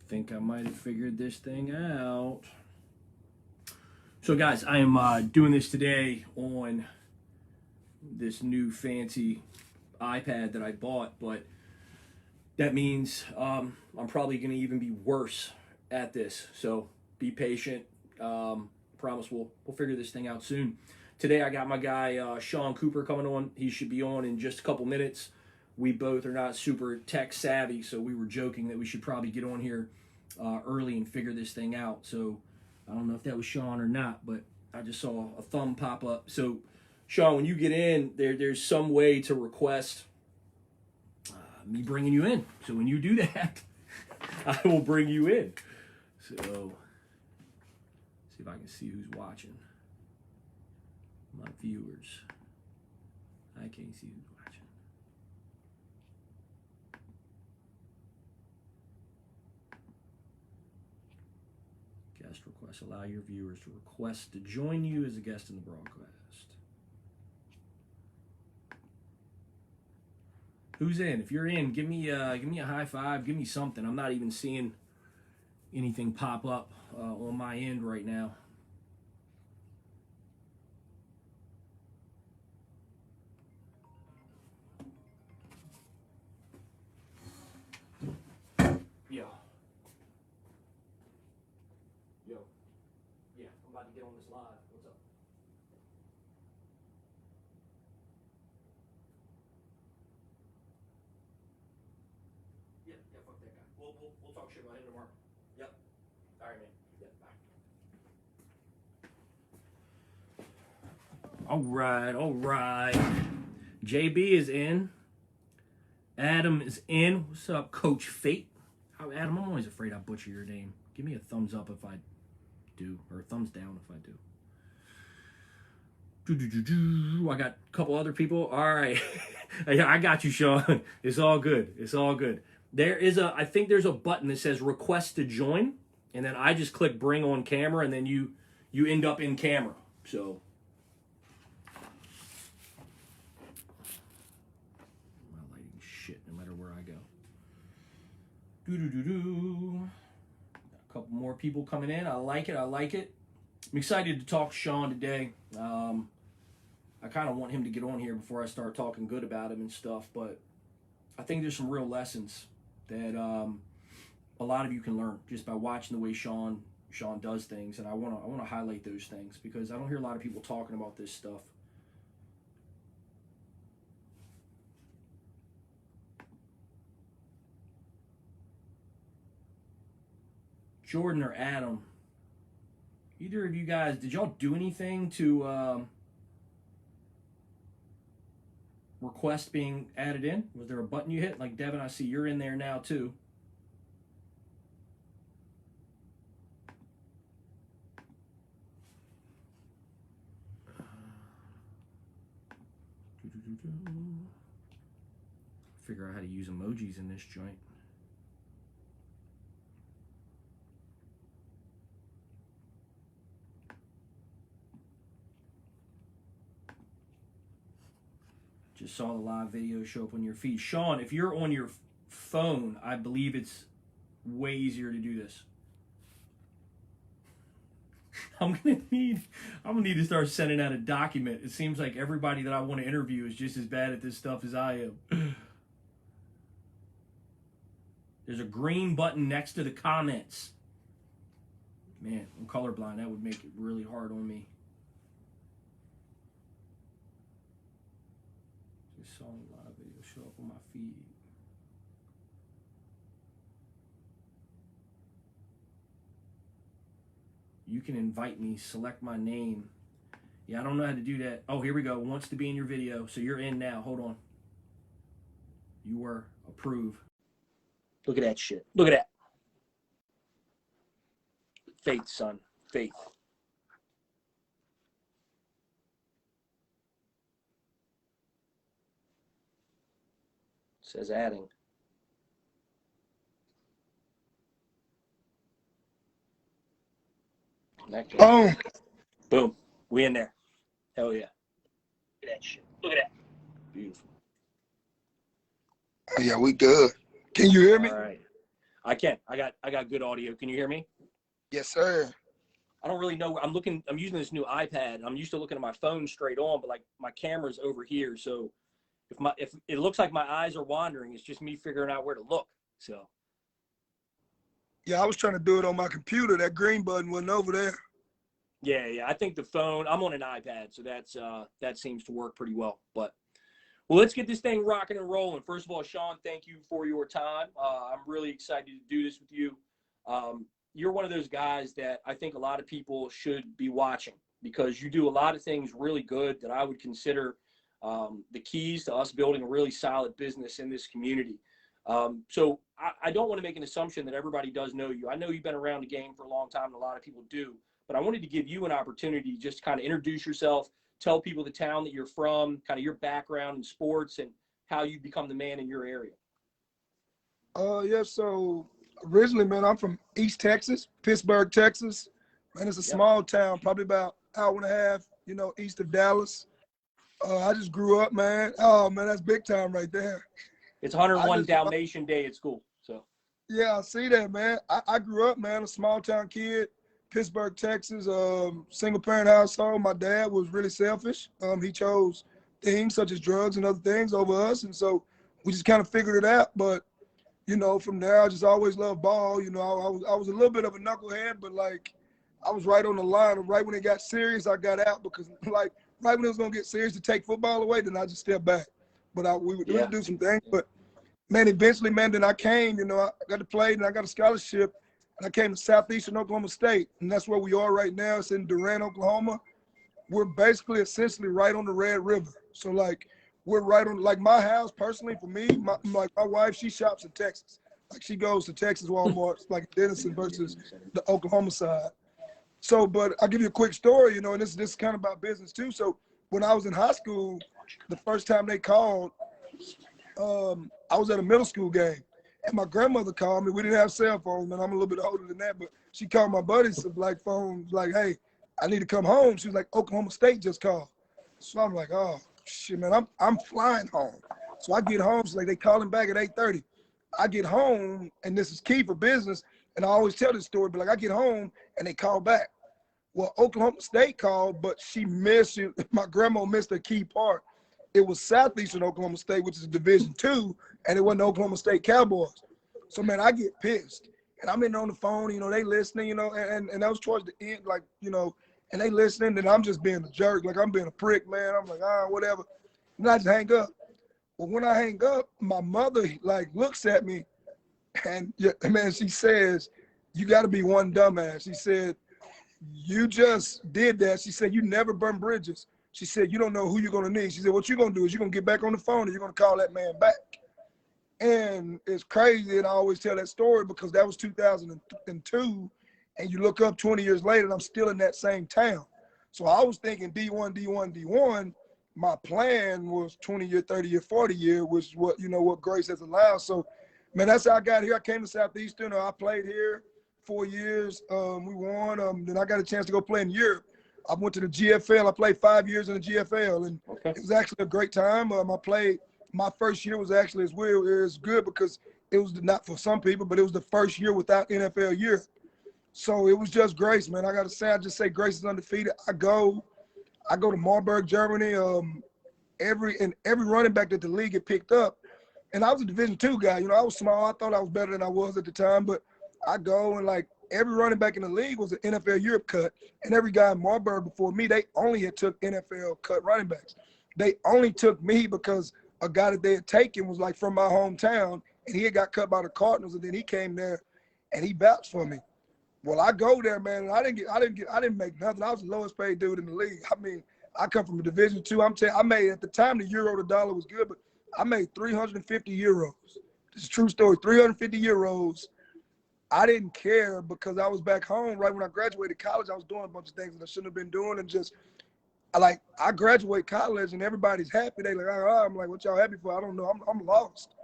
think I might have figured this thing out. So guys, I am doing this today on this new fancy iPad that I bought, but that means I'm probably going to even be worse at this. So be patient. Promise we'll figure this thing out soon. Today I got my guy Sean Cooper coming on. He should be on in just a couple minutes. We both are not super tech savvy, so we were joking that we should probably get on here early and figure this thing out. So I don't know if that was Sean or not, but I just saw a thumb pop up. So Sean, when you get in, there's some way to request me bringing you in. So when you do that, I will bring you in. So see if I can see who's watching. My viewers. I can't see who's watching. Guest request. Allow your viewers to request to join you as a guest in the broadcast. Who's in? If you're in, give me a high five. Give me something. I'm not even seeing anything pop up on my end right now. Yo. Yeah, I'm about to get on this live. What's up? Yeah, fuck that guy. We'll talk shit about him tomorrow. Yep. All right, man. Yep, bye. All right. JB is in. Adam is in. What's up, Coach Fate? Adam, I'm always afraid I butcher your name. Give me a thumbs up if I do, or a thumbs down if I do. I got a couple other people. All right. I got you, Sean. It's all good. It's all good. I think there's a button that says request to join, and then I just click bring on camera, and then you end up in camera. So my lighting shit no matter where I go. A couple more people coming in. I like it. I'm excited to talk to Sean today. I kind of want him to get on here before I start talking good about him and stuff, but I think there's some real lessons that a lot of you can learn just by watching the way Sean does things, and I want to highlight those things because I don't hear a lot of people talking about this stuff. Jordan or Adam, either of you guys, did y'all do anything to request being added in? Was there a button you hit? Like Devin, I see you're in there now too. Figure out how to use emojis in this joint. Just saw the live video show up on your feed. Sean, if you're on your phone, I believe it's way easier to do this. I'm gonna need to start sending out a document. It seems like everybody that I want to interview is just as bad at this stuff as I am. There's a green button next to the comments. Man, I'm colorblind. That would make it really hard on me. Saw a live video show up on my feed. You can invite me, select my name. Yeah, I don't know how to do that. Oh, here we go. Wants to be in your video. So you're in now. Hold on. You were approved. Look at that shit. Look at that. Faith, son. Faith. Says adding. Oh. Boom. We in there. Hell yeah. Look at that shit. Look at that. Beautiful. Yeah, we good. Can you hear me? All right. I can. I got good audio. Can you hear me? Yes, sir. I don't really know. I'm using this new iPad. I'm used to looking at my phone straight on, but like my camera's over here. So if it looks like my eyes are wandering, it's just me figuring out where to look. So Yeah, I was trying to do it on my computer. That green button wasn't over there. yeah. I think the phone. I'm on an iPad, so that seems to work pretty well. But well, let's get this thing rocking and rolling. First of all, Sean, thank you for your time. I'm really excited to do this with you. You're one of those guys that I think a lot of people should be watching because you do a lot of things really good that I would consider the keys to us building a really solid business in this community. So I don't want to make an assumption that everybody does know you. I know you've been around the game for a long time, and a lot of people do. But I wanted to give you an opportunity to just kind of introduce yourself, tell people the town that you're from, kind of your background in sports, and how you become the man in your area. Yeah, so originally, man, I'm from East Texas, Pittsburgh, Texas. Man, it's a small town, probably about an hour and a half, east of Dallas. I just grew up, man. Oh, man, that's big time right there. It's 101 Dalmatian Day at school. So yeah, I see that, man. I grew up, man, a small town kid, Pittsburgh, Texas, single parent household. My dad was really selfish. He chose things such as drugs and other things over us. And so we just kind of figured it out. But, from there, I just always loved ball. I was a little bit of a knucklehead, but like I was right on the line. Right when it got serious, I got out because like right when it was going to get serious to take football away, then I just stepped back. But we would do some things. But man, eventually, man, then I came, I got to play and I got a scholarship. And I came to Southeastern Oklahoma State, and that's where we are right now. It's in Durant, Oklahoma. We're basically essentially right on the Red River. So, like, we're right on, like, my house, personally, for me, my wife, she shops in Texas. Like, she goes to Texas Walmart, like Denison versus the Oklahoma side. So, but I'll give you a quick story, and this is kind of about business, too. So, when I was in high school, the first time they called, I was at a middle school game. And my grandmother called me. We didn't have cell phones, man. I'm a little bit older than that, but she called my buddies some black phones, like, hey, I need to come home. She was like, Oklahoma State just called. So I'm like, oh shit, man, I'm flying home. So I get home. She's like, they calling back at 8:30. I get home, and this is key for business. And I always tell this story, but like I get home and they call back. Well, Oklahoma State called, but she missed it. My grandma missed a key part. It was Southeastern Oklahoma State, which is Division II, and it wasn't the Oklahoma State Cowboys. So, man, I get pissed. And I'm in on the phone, they listening, and that was towards the end, like, and they listening, and I'm just being a jerk. Like, I'm being a prick, man. I'm like, whatever. And I just hang up. Well, when I hang up, my mother, like, looks at me, and, man, she says, you got to be one dumbass. She said, you just did that. She said, you never burn bridges. She said, you don't know who you're going to need. She said, what you're going to do is you're going to get back on the phone and you're going to call that man back. And it's crazy, and I always tell that story because that was 2002, and you look up 20 years later, and I'm still in that same town. So I was thinking D1. My plan was 20 year, 30 year, 40 year, which is what Grace has allowed. So, man, that's how I got here. I came to Southeastern. I played here 4 years. We won. Then I got a chance to go play in Europe. I went to the GFL. I played 5 years in the GFL, and it was actually a great time. My first year was actually as good because it was not for some people, but it was the first year without NFL year. So it was just grace, man. I got to say, I just say grace is undefeated. I go to Marburg, Germany. Every running back that the league had picked up, and I was a Division II guy. I was small. I thought I was better than I was at the time, but I go and like every running back in the league was an NFL Europe cut, and every guy in Marburg before me, they only had took NFL cut running backs. They only took me because a guy that they had taken was like from my hometown, and he had got cut by the Cardinals, and then he came there and he vouched for me. Well, I go there, man, and I didn't make nothing. I was the lowest paid dude in the league. I mean, I come from a Division II. I made at the time the euro to dollar was good, but I made 350 euros. This is a true story. 350 euros. I didn't care because I was back home right when I graduated college. I was doing a bunch of things that I shouldn't have been doing, and just I graduate college and everybody's happy. They like, I'm like, what y'all happy for? I don't know. I'm lost.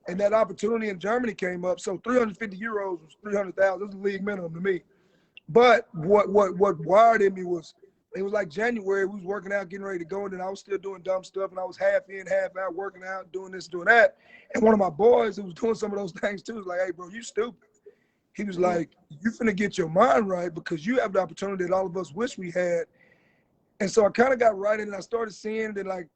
And that opportunity in Germany came up. So 350 euros was 300,000. It was the league minimum to me. But what wired in me was It was like January. We was working out, getting ready to go, and then I was still doing dumb stuff, and I was half in, half out, working out, doing this, doing that. And one of my boys who was doing some of those things too was like, "Hey, bro, you stupid." He was like, "You finna get your mind right because you have the opportunity that all of us wish we had." And so I kind of got right in, and I started seeing that, like,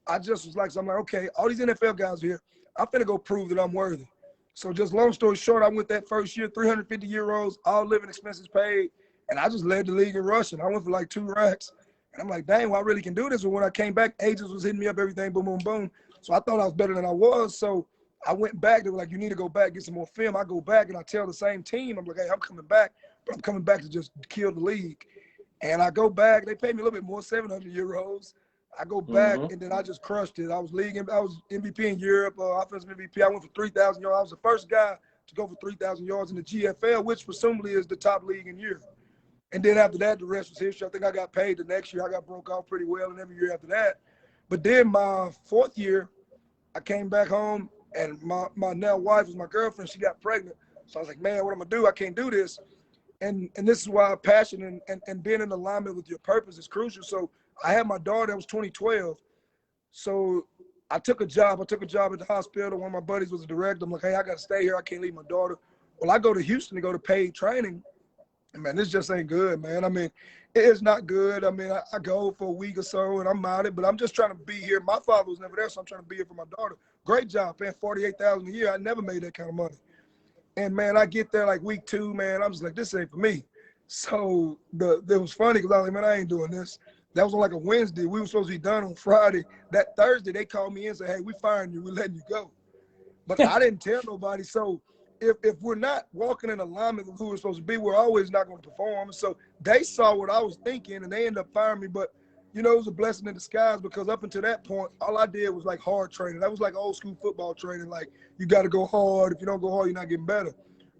I just was like, so I'm like, okay, all these NFL guys here, I'm finna go prove that I'm worthy. So just long story short, I went that first year, 350 euros, all living expenses paid, and I just led the league in rushing. I went for like 2 racks. And I'm like, dang, well, I really can do this. But when I came back, agents was hitting me up, everything, boom, boom, boom. So I thought I was better than I was. So I went back. They were like, you need to go back, get some more film. I go back and I tell the same team, I'm like, hey, I'm coming back, but I'm coming back to just kill the league. And I go back. They paid me a little bit more, 700 euros. I go back, and then I just crushed it. I was MVP in Europe, offensive MVP. I went for 3,000 yards. I was the first guy to go for 3,000 yards in the GFL, which presumably is the top league in Europe. And then after that, the rest was history. I think I got paid the next year. I got broke off pretty well, and every year after that. But then my 4th year, I came back home, and my now wife was my girlfriend. She got pregnant. So I was like, man, what am I going to do? I can't do this. And this is why passion and being in alignment with your purpose is crucial. So I had my daughter. That was 2012. So I took a job. At the hospital. One of my buddies was a director. I'm like, hey, I got to stay here. I can't leave my daughter. Well, I go to Houston to go to paid training. And, man, this just ain't good, man. I mean, it is not good. I mean, I go for a week or so, and I'm out it. But I'm just trying to be here. My father was never there, so I'm trying to be here for my daughter. Great job, paying $48,000 a year. I never made that kind of money. And, man, I get there like week 2, man. I'm just like, this ain't for me. So it was funny because I was like, man, I ain't doing this. That was on like a Wednesday. We were supposed to be done on Friday. That Thursday, they called me in and said, hey, we firing you. We're letting you go. But I didn't tell nobody. So if we're not walking in alignment with who we're supposed to be, we're always not going to perform. So they saw what I was thinking, and they ended up firing me. But, you know, it was a blessing in disguise because up until that point, all I did was like hard training. That was like old school football training. Like, you got to go hard. If you don't go hard, you're not getting better.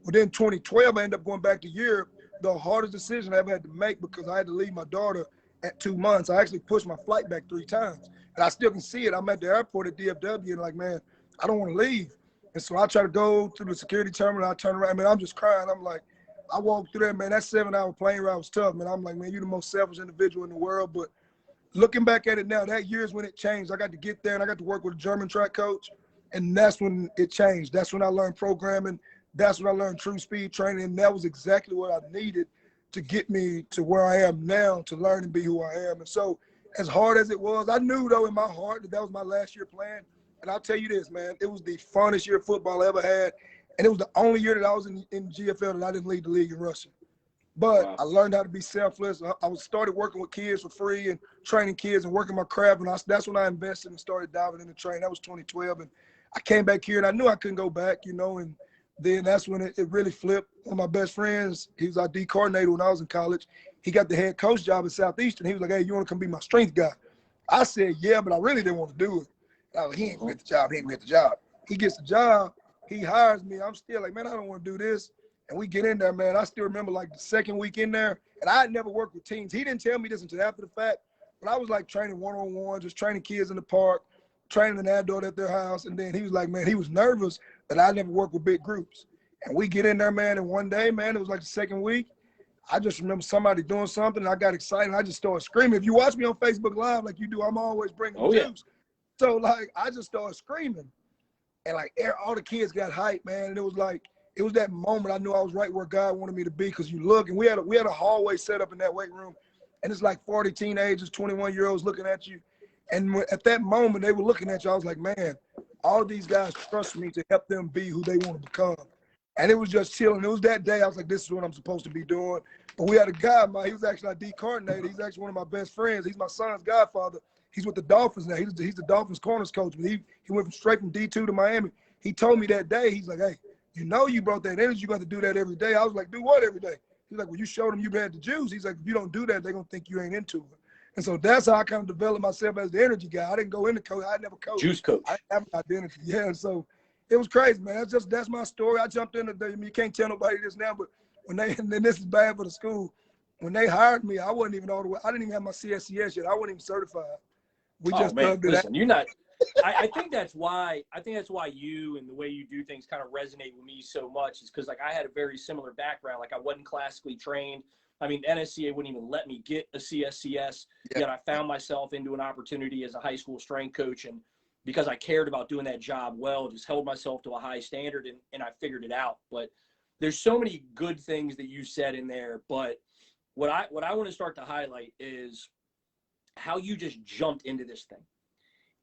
Well, then 2012, I ended up going back to Europe. The hardest decision I ever had to make because I had to leave my daughter at 2 months. I actually pushed my flight back 3 times. And I still can see it. I'm at the airport at DFW and like, man, I don't want to leave. And so I try to go through the security terminal. I turn around, man, I'm just crying. I'm like, I walked through there, man, that 7-hour plane ride was tough, man. I'm like, man, you're the most selfish individual in the world. But looking back at it now, that year is when it changed. I got to get there and I got to work with a German track coach. And that's when it changed. That's when I learned programming. That's when I learned true speed training. And that was exactly what I needed to get me to where I am now, to learn and be who I am. And so as hard as it was, I knew though in my heart that was my last year playing. And I'll tell you this, man, it was the funnest year of football I ever had. And it was the only year that I was in GFL that I didn't lead the league in rushing. But wow. I learned how to be selfless. I started working with kids for free and training kids and working my craft. And that's when I invested and started diving into training. That was 2012. And I came back here and I knew I couldn't go back, you know, and then that's when it really flipped. One of my best friends, he was our D coordinator when I was in college. He got the head coach job at Southeastern. He was like, hey, you want to come be my strength guy? I said, yeah, but I really didn't want to do it. I was like, he ain't gonna get the job. He ain't gonna get the job. He gets the job. He hires me. I'm still like, man, I don't want to do this. And we get in there, man. I still remember like the second week in there, and I had never worked with teams. He didn't tell me this until after the fact, but I was like training one-on-one, just training kids in the park, training an adult at their house. And then he was like, man, he was nervous that I never worked with big groups. And we get in there, man, and one day, man, it was like the second week, I just remember somebody doing something, and I got excited, and I just started screaming. If you watch me on Facebook Live like you do, I'm always bringing the juice. So, like, I just started screaming. And, like, all the kids got hyped, man, and it was that moment I knew I was right where God wanted me to be, because you look, and we had a hallway set up in that weight room, and it's like 40 teenagers, 21-year-olds looking at you. And at that moment, they were looking at you. I was like, man, all these guys trust me to help them be who they want to become. And it was just chilling. It was that day I was like, this is what I'm supposed to be doing. But we had a guy, he was actually our D coordinator. He's actually one of my best friends. He's my son's godfather. He's with the Dolphins now. He's the Dolphins corners coach. But he went straight from D2 to Miami. He told me that day, he's like, hey, you know you brought that energy. You got to do that every day. I was like, do what every day? He's like, well, you showed them you had the juice. He's like, if you don't do that, they're going to think you ain't into it. And so that's how I kind of developed myself as the energy guy. I didn't go into coach. I never coached. Juice coach. I didn't have an identity. Yeah, so it was crazy, man. That's my story. I jumped in. You can't tell nobody this now, but and then this is bad for the school. When they hired me, I wasn't even all the way. I didn't even have my CSCS yet. I wasn't even certified. We just man, listen, you're not. I think that's why you and the way you do things kind of resonate with me so much, is because like I had a very similar background. Like I wasn't classically trained. I mean, NSCA wouldn't even let me get a CSCS, yet I found myself into an opportunity as a high school strength coach. And because I cared about doing that job well, just held myself to a high standard, and I figured it out. But there's so many good things that you said in there. But what I want to start to highlight is how you just jumped into this thing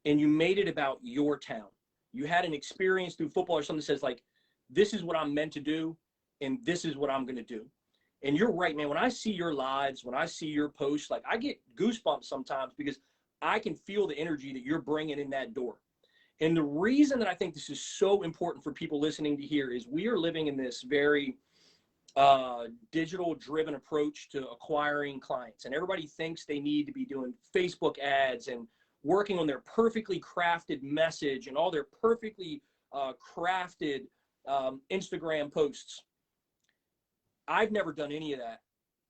and you made it about your town. You had an experience through football or something that says, like, this is what I'm meant to do, and this is what I'm going to do. And you're right, man. When I see your lives, when I see your posts, like, I get goosebumps sometimes because I can feel the energy that you're bringing in that door. And the reason that I think this is so important for people listening to hear is we are living in this very digital-driven approach to acquiring clients. And everybody thinks they need to be doing Facebook ads and working on their perfectly crafted message and all their perfectly crafted Instagram posts. I've never done any of that,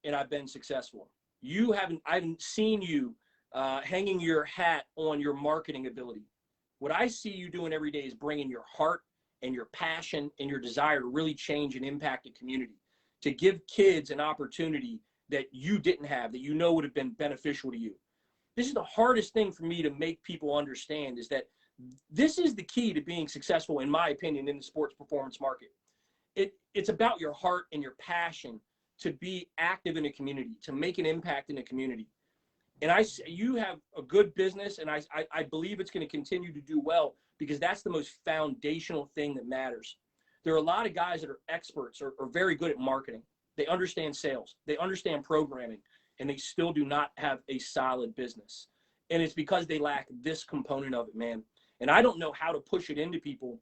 and I've been successful. I haven't seen you hanging your hat on your marketing ability. What I see you doing every day is bringing your heart and your passion and your desire to really change and impact a community, to give kids an opportunity that you didn't have, that you know would have been beneficial to you. This is the hardest thing for me to make people understand, is that this is the key to being successful, in my opinion, in the sports performance market. It's about your heart and your passion to be active in a community, to make an impact in a community. And you have a good business, and I believe it's going to continue to do well, because that's the most foundational thing that matters. There are a lot of guys that are experts or very good at marketing. They understand sales. They understand programming, and they still do not have a solid business. And it's because they lack this component of it, man. And I don't know how to push it into people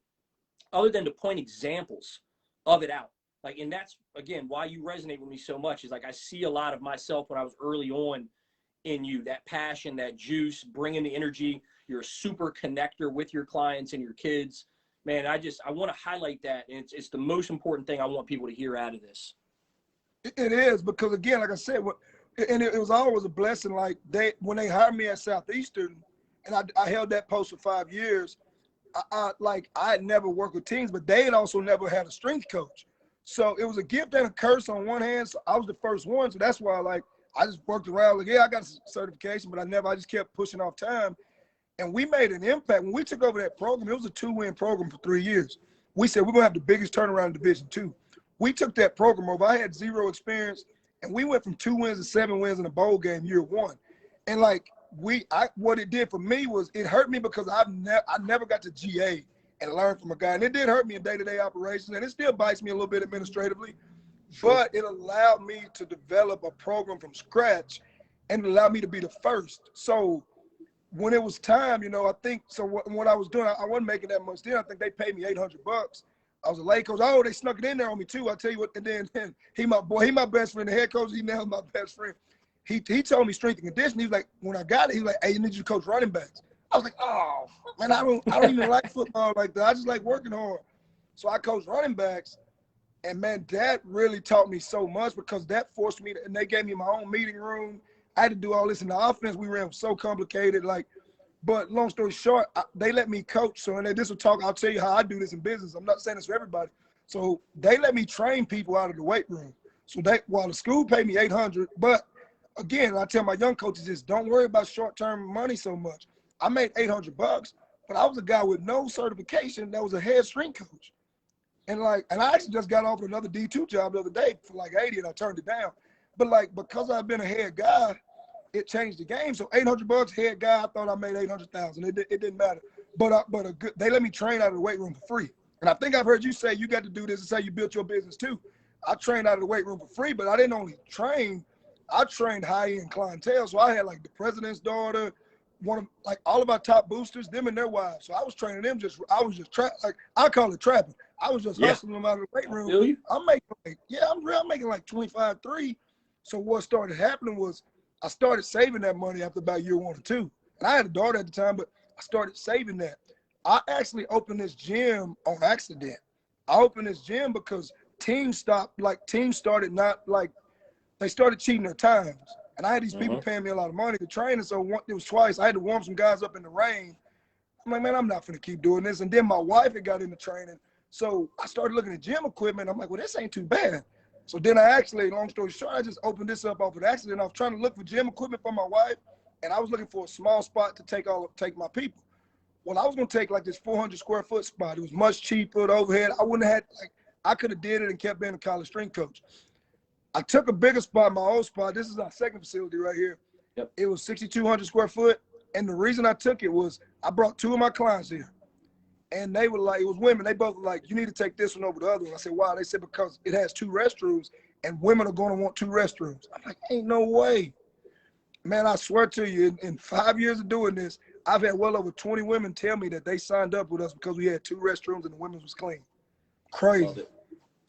other than to point examples of it out. Like, and that's, again, why you resonate with me so much, is like I see a lot of myself when I was early on in you, that passion, that juice, bringing the energy. You're a super connector with your clients and your kids. Man, I want to highlight that. And it's the most important thing I want people to hear out of this. It is, because, again, like I said, it was always a blessing. Like, when they hired me at Southeastern, and I held that post for 5 years, I had never worked with teams, but they had also never had a strength coach. So it was a gift and a curse on one hand. So I was the first one. So that's why, like, I just worked around. Like, yeah, I got a certification, but I just kept pushing off time. And we made an impact. When we took over that program, it was a 2-win program for 3 years. We said, we're going to have the biggest turnaround in Division II. We took that program over. I had 0 experience, and we went from 2 wins to 7 wins in a bowl game year 1. And, like, what it did for me was, it hurt me because I never got to GA and learn from a guy. And it did hurt me in day-to-day operations, and it still bites me a little bit administratively. Sure. But it allowed me to develop a program from scratch, and it allowed me to be the first. So when it was time, I think, so what I was doing, I wasn't making that much then. I think they paid me $800. I was a late coach. Oh, they snuck it in there on me too. I tell you what, and then he my best friend, the head coach, he now my best friend. He told me strength and conditioning. He was like, when I got it, he was like, hey, you need to coach running backs. I was like, oh, man, I don't even like football like that. I just like working hard. So I coached running backs, and, man, that really taught me so much, because that forced me to, and they gave me my own meeting room. I had to do all this, and the offense we ran was so complicated. Like, but long story short, they let me coach. So, and this will talk, I'll tell you how I do this in business. I'm not saying this for everybody. So they let me train people out of the weight room. So while the school paid me $800, but again, I tell my young coaches this: don't worry about short-term money so much. I made $800, but I was a guy with no certification that was a head strength coach. And I actually just got offered another D2 job the other day for like 80, and I turned it down. But, like, because I've been a head guy, it changed the game. So $800 head guy, I thought I made 800,000. It didn't matter. But they let me train out of the weight room for free. And I think I've heard you say you got to do this and say you built your business too. I trained out of the weight room for free, but I didn't only train. I trained high-end clientele. So I had, like, the president's daughter, one of, like, all of our top boosters, them and their wives. So I was training them. I call it trapping. I was just hustling them out of the weight room. I'm making like 25-3. So what started happening was I started saving that money after about year 1 or 2. And I had a daughter at the time, but I started saving that. I actually opened this gym on accident. I opened this gym because teams started they started cheating their times. And I had these people paying me a lot of money to train. And so it was twice. I had to warm some guys up in the rain. I'm like, man, I'm not going to keep doing this. And then my wife had got into training. So I started looking at gym equipment. I'm like, well, this ain't too bad. So then I actually, long story short, I just opened this up off an accident. I was trying to look for gym equipment for my wife, and I was looking for a small spot to take my people. Well, I was gonna take like this 400 square foot spot. It was much cheaper, the overhead. I wouldn't have had, like, I could have did it and kept being a college strength coach. I took a bigger spot, my old spot. This is our second facility right here. Yep. It was 6,200 square foot. And the reason I took it was I brought two of my clients here. And they were like, it was women. They both were like, you need to take this one over the other one. I said, why? They said, because it has 2 restrooms and women are going to want 2 restrooms. I'm like, ain't no way. Man, I swear to you, in 5 years of doing this, I've had well over 20 women tell me that they signed up with us because we had 2 restrooms and the women's was clean. Crazy. Love it.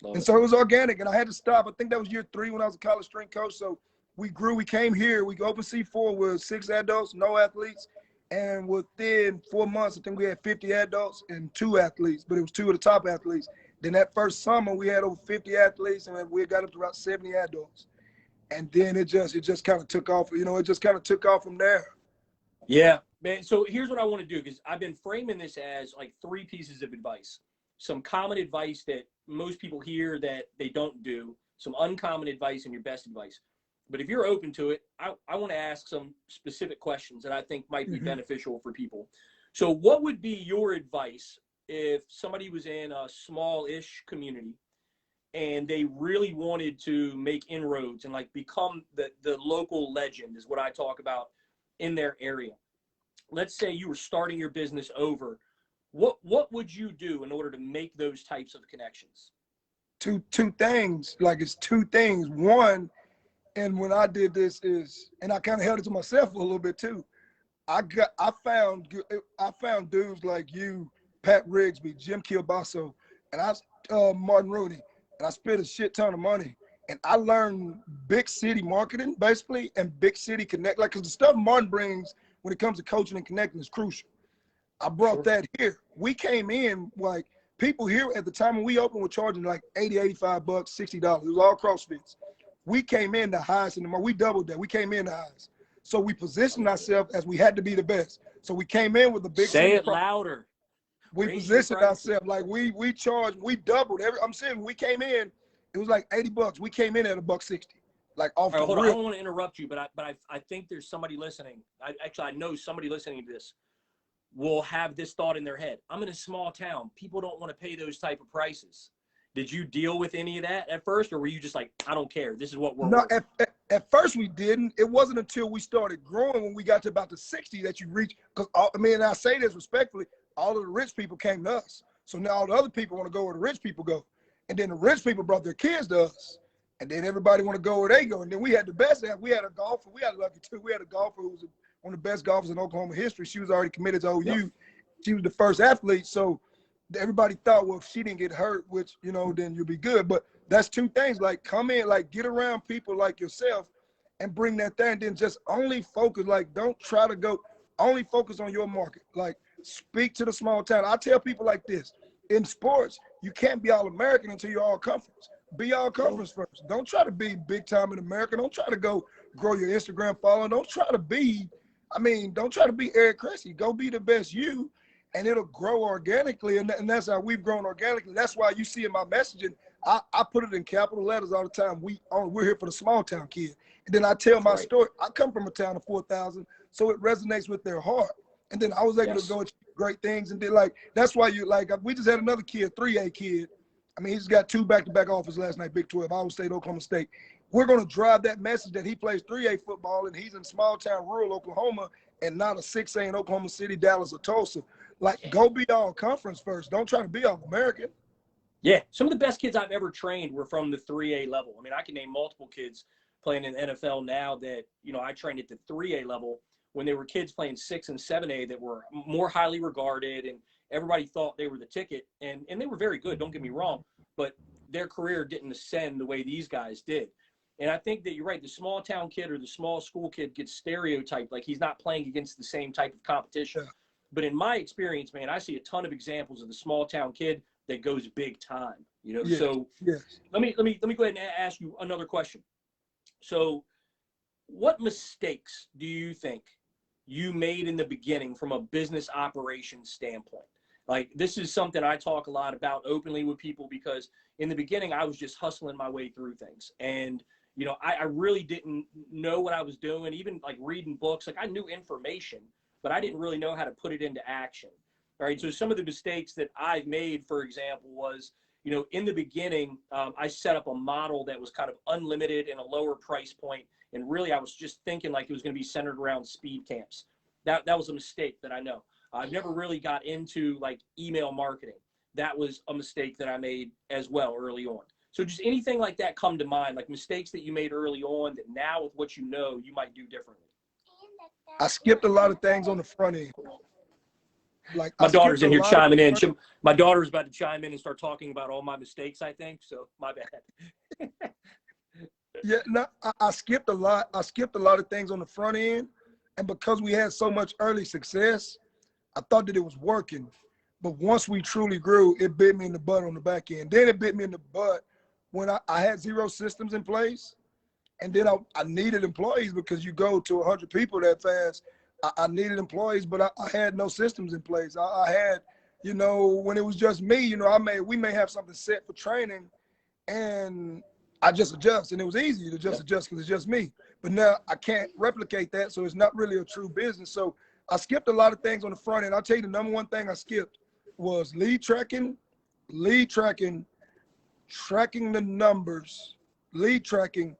Love And it. so it was organic, and I had to stop. I think that was year 3 when I was a college strength coach. So we grew. We came here. We opened C4 with 6 adults, no athletes. And within 4 months, I think we had 50 adults and 2 athletes, but it was 2 of the top athletes. Then that first summer, we had over 50 athletes, and we got up to about 70 adults. And then it just kind of took off. You know, it just kind of took off from there. Yeah, man. So here's what I want to do, because I've been framing this as like 3 pieces of advice. Some common advice that most people hear that they don't do, some uncommon advice, and your best advice. But if you're open to it, I want to ask some specific questions that I think might be beneficial for people. So what would be your advice if somebody was in a small-ish community and they really wanted to make inroads and like become the local legend, is what I talk about, in their area? Let's say you were starting your business over. What would you do in order to make those types of connections? Two things. Like, it's 2 things. One, and when I did this is, and I kind of held it to myself a little bit too. I found dudes like you, Pat Rigsby, Jim Kielbaso, and Martin Rooney, and I spent a shit ton of money. And I learned big city marketing, basically, and big city connect. Like, because the stuff Martin brings when it comes to coaching and connecting is crucial. I brought that here. We came in, like, people here at the time when we opened were charging like $80, $85, $60. It was all CrossFits. We came in the highest in the market. We doubled that. We came in the highest. So we positioned ourselves as we had to be the best. So we came in with the big. Say it louder. We positioned ourselves like we charged. We doubled every. I'm saying we came in. It was like $80. We came in at $160. Like off the Hold on. rip. I don't want to interrupt you, but I think there's somebody listening. I know somebody listening to this will have this thought in their head. I'm in a small town. People don't want to pay those type of prices. Did you deal with any of that at first, or were you just like, I don't care, this is what we're No, at first we didn't. It wasn't until we started growing when we got to about the 60 that you reach. Because I mean, I say this respectfully, all of the rich people came to us. So now all the other people want to go where the rich people go. And then the rich people brought their kids to us. And then everybody want to go where they go. And then we had the best. We had a golfer. We had lucky too. We had a golfer who was one of the best golfers in Oklahoma history. She was already committed to OU. Yep. She was the first athlete. So everybody thought, well, if she didn't get hurt, which, you know, then you'll be good. But that's 2 things. Like, come in, like, get around people like yourself and bring that there. And then just only focus. Like, don't try to go, only focus on your market. Like, speak to the small town. I tell people like this. In sports, you can't be all-American until you're all-conference. Be all-conference first. Don't try to be big-time in America. Don't try to go grow your Instagram following. Don't try to be Eric Cressy. Go be the best you, and it'll grow organically, and that's how we've grown organically. That's why you see in my messaging, I put it in capital letters all the time. We're here for the small town kid. And then I tell my story. I come from a town of 4,000, so it resonates with their heart. And then I was able to go achieve great things. And then, like, that's why we just had another kid, 3A kid. I mean, he just got 2 back-to-back offers last night, Big 12, Iowa State, Oklahoma State. We're going to drive that message that he plays 3A football and he's in small town, rural Oklahoma, and not a 6A in Oklahoma City, Dallas, or Tulsa. Like, go be all conference first. Don't try to be all American. Yeah, some of the best kids I've ever trained were from the 3A level. I mean, I can name multiple kids playing in the NFL now that, you know, I trained at the 3A level when they were kids playing 6 and 7A that were more highly regarded, and everybody thought they were the ticket. And they were very good, don't get me wrong, but their career didn't ascend the way these guys did. And I think that you're right. The small town kid or the small school kid gets stereotyped, like he's not playing against the same type of competition. Yeah. But in my experience, man, I see a ton of examples of the small town kid that goes big time, you know? Yes. So yes. Let me go ahead and ask you another question. So what mistakes do you think you made in the beginning from a business operations standpoint? Like, this is something I talk a lot about openly with people because, in the beginning, I was just hustling my way through things. And, you know, I really didn't know what I was doing, even like reading books. Like I knew information, but I didn't really know how to put it into action. All right. So some of the mistakes that I've made, for example, was, you know, in the beginning, I set up a model that was kind of unlimited and a lower price point. And really, I was just thinking like it was going to be centered around speed camps. That was a mistake that I know. I've never really got into like email marketing. That was a mistake that I made as well early on. So just anything like that come to mind, like mistakes that you made early on that now with what you know, you might do differently. I skipped a lot of things on the front end. Like my I daughter's skipped in a here lot chiming in. of My daughter's about to chime in and start talking about all my mistakes, I think. So my bad. Yeah, no, I skipped a lot. I skipped a lot of things on the front end. And because we had so much early success, I thought that it was working. But once we truly grew, it bit me in the butt on the back end. Then it bit me in the butt when I had 0 systems in place. And then I needed employees because you go to 100 people that fast. I needed employees, but I had no systems in place. I had, you know, when it was just me, you know, we may have something set for training and I just adjust. And it was easy to just adjust because it's just me. But now I can't replicate that. So it's not really a true business. So I skipped a lot of things on the front end. I'll tell you the number one thing I skipped was lead tracking, tracking the numbers, tracking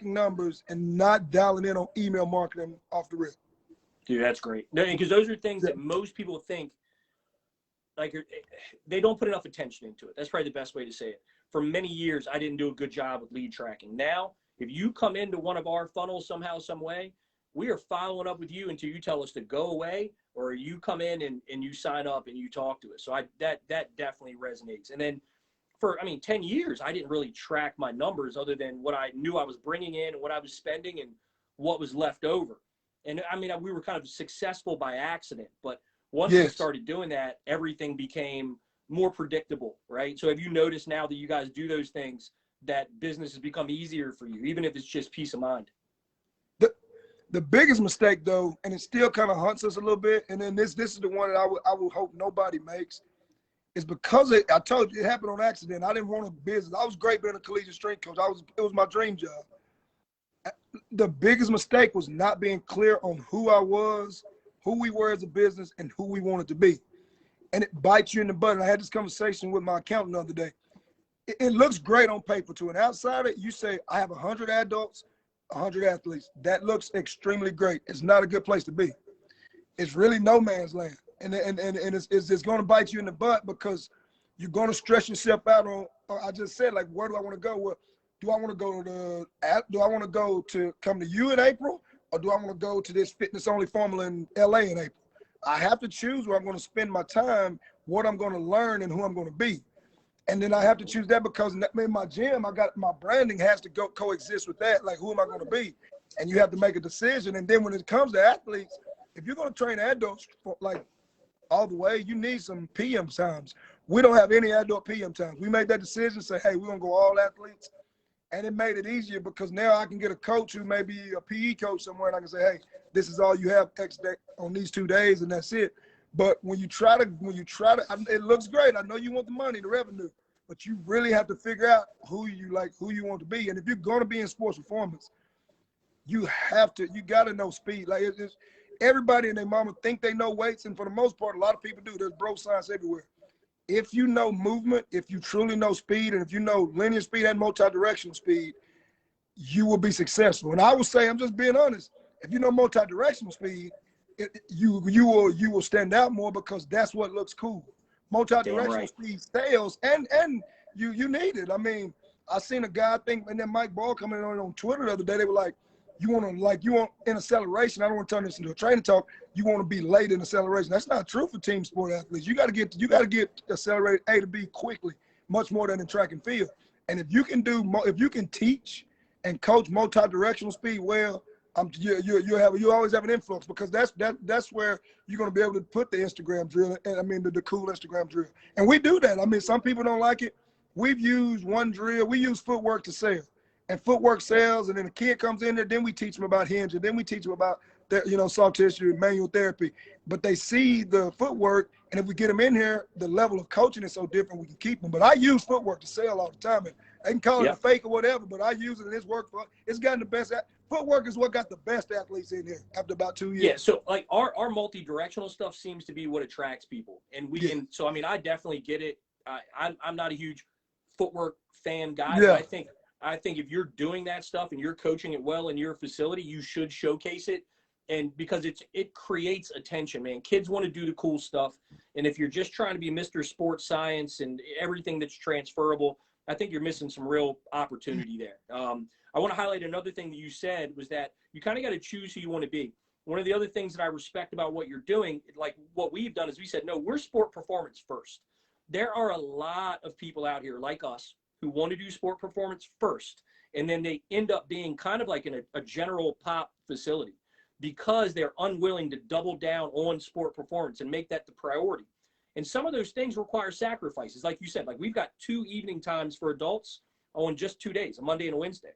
numbers, and not dialing in on email marketing off the rip. Dude, that's great. No, because those are things Yeah. that most people think like they don't put enough attention into it. That's probably the best way to say it. For many years, I didn't do a good job with lead tracking. Now, if you come into one of our funnels somehow, some way, we are following up with you until you tell us to go away, or you come in and you sign up and you talk to us. So that definitely resonates. And then for 10 years, I didn't really track my numbers other than what I knew I was bringing in and what I was spending and what was left over. And we were kind of successful by accident, but once we started doing that, everything became more predictable, right? So have you noticed now that you guys do those things, that business has become easier for you, even if it's just peace of mind? The biggest mistake though, and it still kind of haunts us a little bit, and then this is the one that I would hope nobody makes, is because I told you it happened on accident. I didn't want a business. I was great being a collegiate strength coach. It was my dream job. The biggest mistake was not being clear on who I was, who we were as a business, and who we wanted to be. And it bites you in the butt. And I had this conversation with my accountant the other day. It looks great on paper. To an outsider, you say, I have 100 adults, 100 athletes. That looks extremely great. It's not a good place to be. It's really no man's land. And it's going to bite you in the butt because you're going to stress yourself out on, I just said, like, where do I want to go? Well, do I want to go to come to you in April, or do I want to go to this fitness only formula in LA in April? I have to choose where I'm going to spend my time, what I'm going to learn, and who I'm going to be. And then I have to choose that because in my gym, my branding has to go coexist with that. Like, who am I going to be? And you have to make a decision. And then when it comes to athletes, if you're going to train adults like all the way, you need some PM times. We don't have any adult PM times. We made that decision, say, hey, we're going to go all athletes. And it made it easier because now I can get a coach who may be a PE coach somewhere, and I can say, hey, this is all you have X day on these 2 days, and that's it. But when you try to, it looks great. I know you want the money, the revenue, but you really have to figure out who you want to be. And if you're going to be in sports performance, you got to know speed. Like everybody and their mama think they know weights, and for the most part, a lot of people do. There's bro science everywhere. If you know movement, if you truly know speed, and if you know linear speed and multi-directional speed, you will be successful. And I would say, I'm just being honest, if you know multi-directional speed, you will stand out more because that's what looks cool. Multi-directional speed sales, and you need it. I mean, I seen a guy, and then Mike Ball coming on Twitter the other day, they were like, you want in acceleration. I don't want to turn this into a training talk. You want to be late in acceleration. That's not true for team sport athletes. You got to get accelerated A to B quickly, much more than in track and field. And if you can teach and coach multi-directional speed well, you always have an influence because that's where you're going to be able to put the Instagram drill and the cool Instagram drill. And we do that. I mean, some people don't like it. We've used one drill. We use footwork to sell. And footwork sells, and then a kid comes in there, then we teach them about hinge, and then we teach them about soft tissue, manual therapy, but they see the footwork, and if we get them in here, the level of coaching is so different, we can keep them. But I use footwork to sell all the time, and they can call it a fake or whatever, but I use it, and it's worked for. It's gotten the best. Footwork is what got the best athletes in here after about 2 years. Yeah, so like our multi-directional stuff seems to be what attracts people, and so I mean, I definitely get it. I'm not a huge footwork fan guy, but I think if you're doing that stuff and you're coaching it well in your facility, you should showcase it, and because it creates attention, man. Kids want to do the cool stuff, and if you're just trying to be Mr. Sports Science and everything that's transferable, I think you're missing some real opportunity there. I want to highlight another thing that you said was that you kind of got to choose who you want to be. One of the other things that I respect about what you're doing, like what we've done, is we said, no, we're sport performance first. There are a lot of people out here like us who want to do sport performance first, and then they end up being kind of like in a general pop facility because they're unwilling to double down on sport performance and make that the priority. And some of those things require sacrifices. Like you said, like we've got 2 evening times for adults on just 2 days, a Monday and a Wednesday.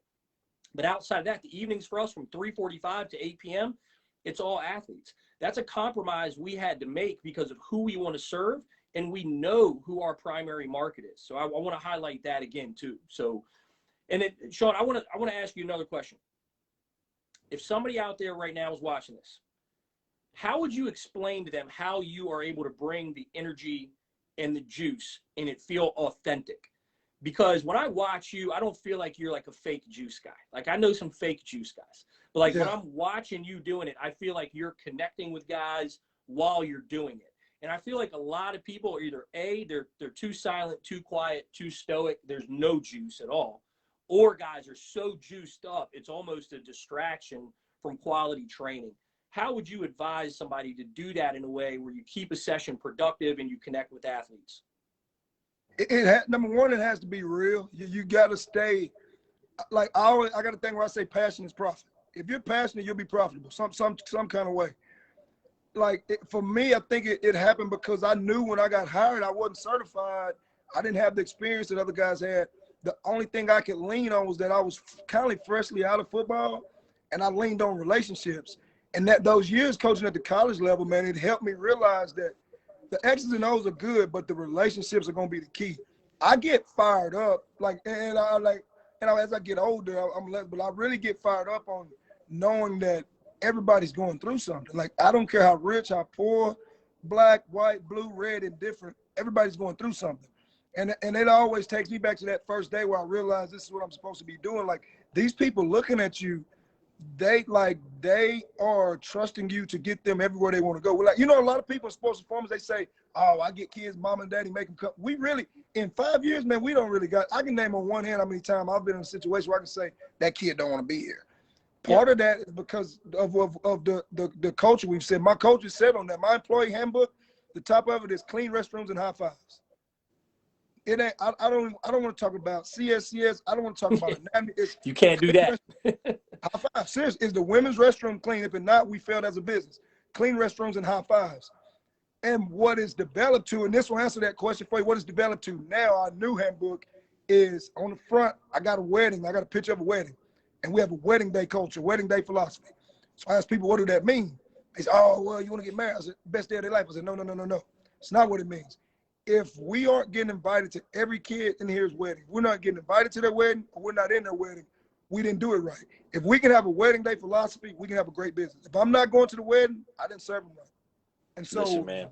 But outside of that, the evenings for us from 3:45 to 8 p.m., it's all athletes. That's a compromise we had to make because of who we want to serve, and we know who our primary market is. So I want to highlight that again too. So, and then Sean, I want to ask you another question. If somebody out there right now is watching this, how would you explain to them how you are able to bring the energy and the juice and it feel authentic? Because when I watch you, I don't feel like you're like a fake juice guy. Like I know some fake juice guys, but like when I'm watching you doing it, I feel like you're connecting with guys while you're doing it. And I feel like a lot of people are either they're too silent, too quiet, too stoic. There's no juice at all. Or guys are so juiced up, it's almost a distraction from quality training. How would you advise somebody to do that in a way where you keep a session productive and you connect with athletes? Number one, it has to be real. You got to stay, like I got a thing where I say passion is profit. If you're passionate, you'll be profitable some kind of way. Like for me, I think it happened because I knew when I got hired, I wasn't certified. I didn't have the experience that other guys had. The only thing I could lean on was that I was kind of freshly out of football, and I leaned on relationships. And that those years coaching at the college level, man, it helped me realize that the X's and O's are good, but the relationships are going to be the key. I get fired up, as I get older, I'm less, but I really get fired up on knowing that everybody's going through something. Like, I don't care how rich, how poor, black, white, blue, red, and different, everybody's going through something. And it always takes me back to that first day where I realized this is what I'm supposed to be doing. Like, these people looking at you, they are trusting you to get them everywhere they want to go. Like, a lot of people in sports performance, they say, oh, I get kids, mom and daddy make them come. We really, in 5 years, man, we don't really got, I can name on one hand how many times I've been in a situation where I can say that kid don't want to be here. Part of that is because of the culture we've said. My coach has said on that, my employee handbook, the top of it is clean restrooms and high fives. It ain't. I don't want to talk about CSCS. I don't want to talk about anatomy. You can't do that. High five. Seriously, is the women's restroom clean? If it's not, we failed as a business. Clean restrooms and high fives. And what is developed to, and this will answer that question for you. What is developed to now? Our new handbook is on the front. I got a wedding. I got a picture of a wedding, and we have a wedding day culture, wedding day philosophy. So I ask people, what do that mean? They say, oh, well, you want to get married? I said, best day of their life. I said, no. It's not what it means. If we aren't getting invited to every kid in here's wedding, we're not getting invited to their wedding, or we're not in their wedding, we didn't do it right. If we can have a wedding day philosophy, we can have a great business. If I'm not going to the wedding, I didn't serve them right. And so listen, man,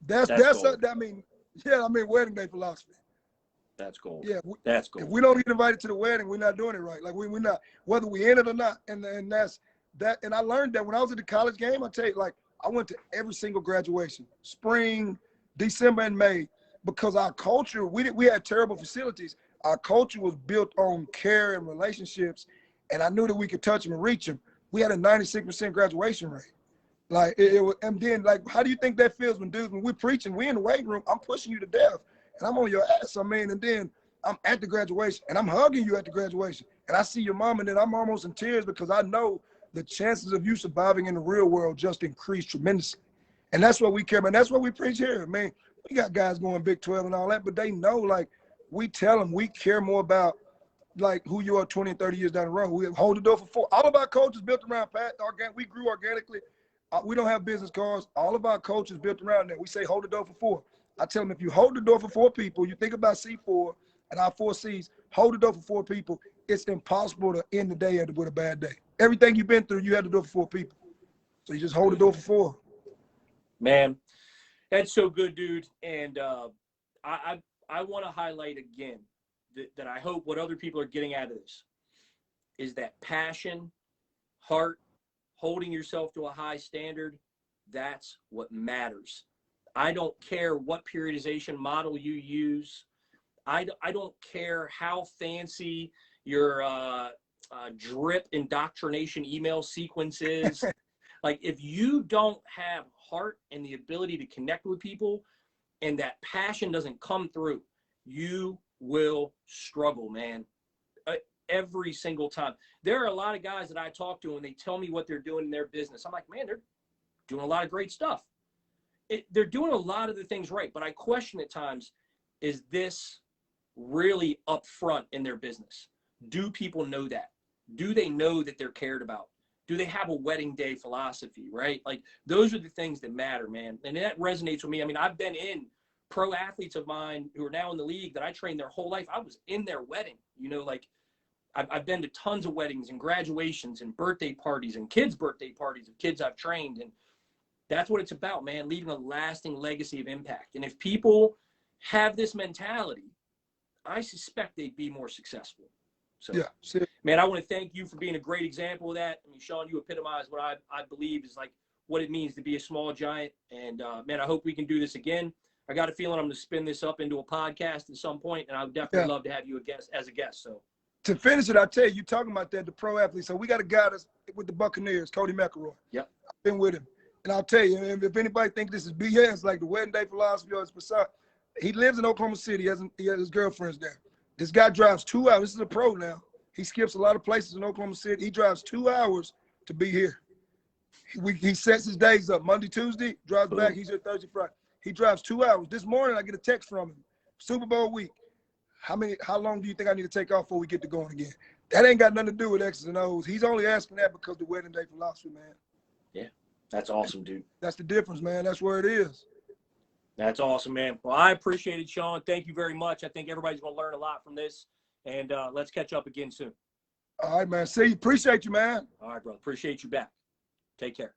that's wedding day philosophy. That's gold. Yeah, that's gold. If we don't get invited to the wedding, we're not doing it right. Like we're not, whether we in it or not. And that's that. And I learned that when I was at the college game. I tell you, like, I went to every single graduation, spring, December, and May, because our culture, we had terrible facilities. Our culture was built on care and relationships, and I knew that we could touch them and reach them. We had a 96% graduation rate. Like it was, and then like, how do you think that feels when we're preaching, we in the weight room, I'm pushing you to death, and I'm on your ass. I mean, and then I'm at the graduation, and I'm hugging you at the graduation, and I see your mom, and then I'm almost in tears because I know the chances of you surviving in the real world just increased tremendously. And that's what we care about. That's what we preach here. I mean, we got guys going Big 12 and all that, but they know, like, we tell them we care more about like who you are 20 and 30 years down the road. We hold the door for 4. All of our coaches built around Pat. We grew organically. We don't have business cards. All of our coaches built around that. We say hold the door for 4. I tell them, if you hold the door for 4 people, you think about C4 and our 4 C's, hold the door for 4 people. It's impossible to end the day with a bad day. Everything you've been through, you had to do it for 4 people. So you just hold the door for 4. Man, that's so good, dude. And I want to highlight again that I hope what other people are getting out of this is that passion, heart, holding yourself to a high standard. That's what matters. I don't care what periodization model you use. I don't care how fancy your drip indoctrination email sequence is. Like, if you don't have heart and the ability to connect with people and that passion doesn't come through, you will struggle, man. Every single time. There are a lot of guys that I talk to and they tell me what they're doing in their business. I'm like, man, they're doing a lot of great stuff. They're doing a lot of the things right, but I question at times, is this really upfront in their business? Do people know that? Do they know that they're cared about? Do they have a wedding day philosophy, right? Like, those are the things that matter, man. And that resonates with me. I mean, I've been in pro athletes of mine who are now in the league that I trained their whole life. I was in their wedding, you know, like I've been to tons of weddings and graduations and birthday parties and kids' birthday parties of kids I've trained. And that's what it's about, man, leaving a lasting legacy of impact. And if people have this mentality, I suspect they'd be more successful. So, yeah, man, I want to thank you for being a great example of that. I mean, Sean, you epitomize what I believe is like what it means to be a small giant. And, man, I hope we can do this again. I got a feeling I'm going to spin this up into a podcast at some point, and I would definitely love to have you as a guest. So, to finish it, I tell you talking about that, the pro athlete. So we got a guy that's with the Buccaneers, Cody McCloy. Yep. I've been with him. And I'll tell you, if anybody thinks this is BS, like the wedding day philosophy or it's facade, he lives in Oklahoma City. He has his girlfriends there. This guy drives 2 hours. This is a pro now. He skips a lot of places in Oklahoma City. He drives 2 hours to be here. He sets his days up. Monday, Tuesday, drives back. He's here Thursday, Friday. He drives 2 hours. This morning, I get a text from him. Super Bowl week. How long do you think I need to take off before we get to going again? That ain't got nothing to do with X's and O's. He's only asking that because the wedding day philosophy, man. Yeah, that's awesome, dude. That's the difference, man. That's where it is. That's awesome, man. Well, I appreciate it, Sean. Thank you very much. I think everybody's going to learn a lot from this. And let's catch up again soon. All right, man. See you. Appreciate you, man. All right, brother. Appreciate you back. Take care.